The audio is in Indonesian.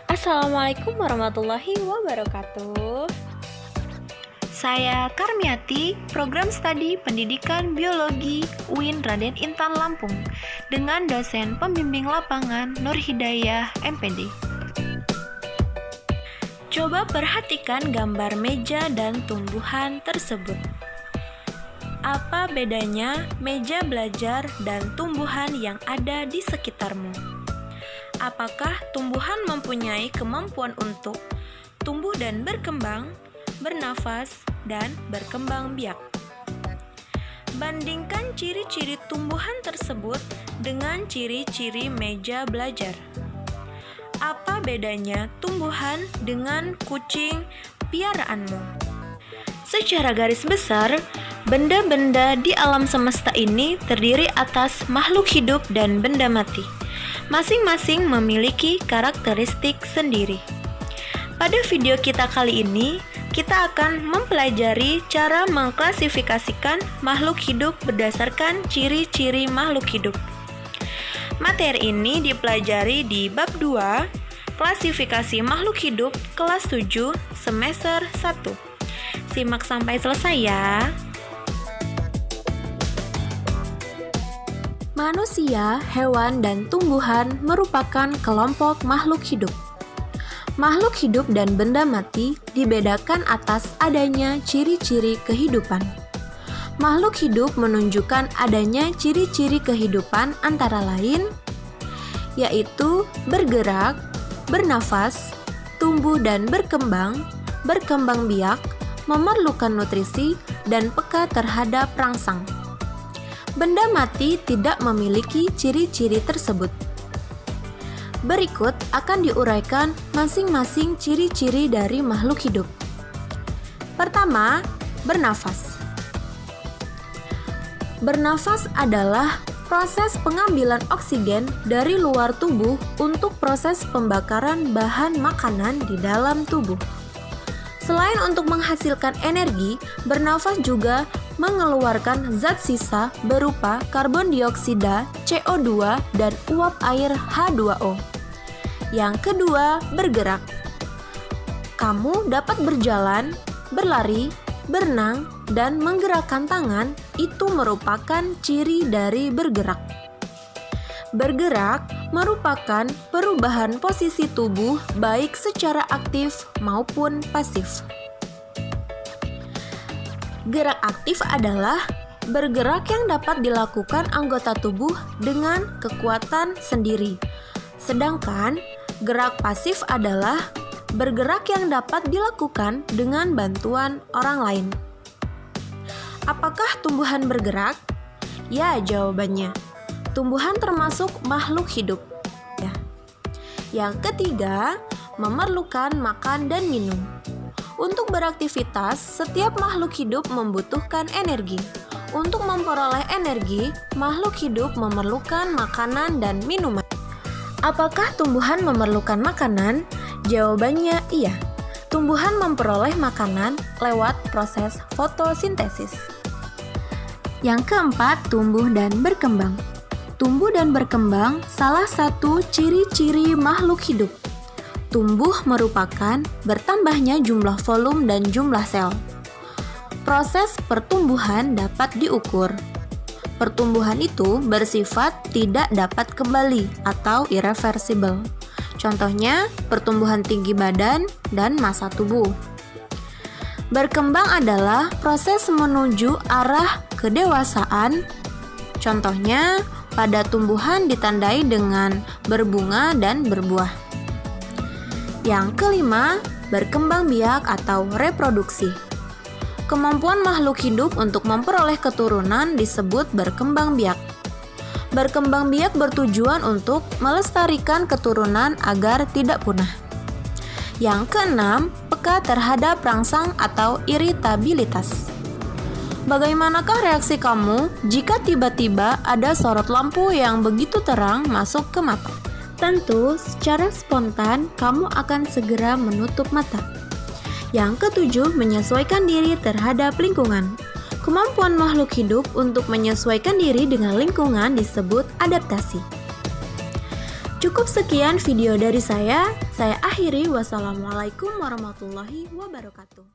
Assalamualaikum warahmatullahi wabarakatuh. Saya Karmiati, Program Studi Pendidikan Biologi UIN Raden Intan Lampung, dengan dosen pembimbing lapangan Nur Hidayah, MPD. Coba perhatikan gambar meja dan tumbuhan tersebut. Apa bedanya meja belajar dan tumbuhan yang ada di sekitarmu? Apakah tumbuhan mempunyai kemampuan untuk tumbuh dan berkembang, bernafas, dan berkembang biak? Bandingkan ciri-ciri tumbuhan tersebut dengan ciri-ciri meja belajar. Apa bedanya tumbuhan dengan kucing piaraanmu? Secara garis besar, benda-benda di alam semesta ini terdiri atas makhluk hidup dan benda mati. Masing-masing memiliki karakteristik sendiri. Pada video kita kali ini, kita akan mempelajari cara mengklasifikasikan makhluk hidup berdasarkan ciri-ciri makhluk hidup. Materi ini dipelajari di bab 2, klasifikasi makhluk hidup kelas 7 semester 1. Simak sampai selesai ya. Manusia, hewan, dan tumbuhan merupakan kelompok makhluk hidup. Makhluk hidup dan benda mati dibedakan atas adanya ciri-ciri kehidupan. Makhluk hidup menunjukkan adanya ciri-ciri kehidupan antara lain, yaitu bergerak, bernafas, tumbuh dan berkembang, berkembang biak, memerlukan nutrisi, dan peka terhadap rangsang. Benda mati tidak memiliki ciri-ciri tersebut. Berikut akan diuraikan masing-masing ciri-ciri dari makhluk hidup. Pertama, bernafas. Bernafas adalah proses pengambilan oksigen dari luar tubuh untuk proses pembakaran bahan makanan di dalam tubuh. Selain untuk menghasilkan energi, bernafas juga mengeluarkan zat sisa berupa karbon dioksida, CO2, dan uap air H2O. Yang kedua, bergerak. Kamu dapat berjalan, berlari, berenang, dan menggerakkan tangan, itu merupakan ciri dari bergerak. Bergerak merupakan perubahan posisi tubuh baik secara aktif maupun pasif. Gerak aktif adalah bergerak yang dapat dilakukan anggota tubuh dengan kekuatan sendiri. Sedangkan gerak pasif adalah bergerak yang dapat dilakukan dengan bantuan orang lain. Apakah tumbuhan bergerak? Ya, jawabannya. Tumbuhan termasuk makhluk hidup. Ya. Yang ketiga, memerlukan makan dan minum. Untuk beraktivitas, setiap makhluk hidup membutuhkan energi. Untuk memperoleh energi, makhluk hidup memerlukan makanan dan minuman. Apakah tumbuhan memerlukan makanan? Jawabannya iya. Tumbuhan memperoleh makanan lewat proses fotosintesis. Yang keempat, tumbuh dan berkembang. Tumbuh dan berkembang salah satu ciri-ciri makhluk hidup. Tumbuh merupakan bertambahnya jumlah volume dan jumlah sel. Proses pertumbuhan dapat diukur. Pertumbuhan itu bersifat tidak dapat kembali atau irreversible. Contohnya, pertumbuhan tinggi badan dan massa tubuh. Berkembang adalah proses menuju arah kedewasaan. Contohnya, pada tumbuhan ditandai dengan berbunga dan berbuah. Yang kelima, berkembang biak atau reproduksi. Kemampuan makhluk hidup untuk memperoleh keturunan disebut berkembang biak. Berkembang biak bertujuan untuk melestarikan keturunan agar tidak punah. Yang keenam, peka terhadap rangsang atau iritabilitas. Bagaimanakah reaksi kamu jika tiba-tiba ada sorot lampu yang begitu terang masuk ke mata? Tentu, secara spontan kamu akan segera menutup mata. Yang ketujuh, menyesuaikan diri terhadap lingkungan. Kemampuan makhluk hidup untuk menyesuaikan diri dengan lingkungan disebut adaptasi. Cukup sekian video dari saya akhiri. Wassalamualaikum warahmatullahi wabarakatuh.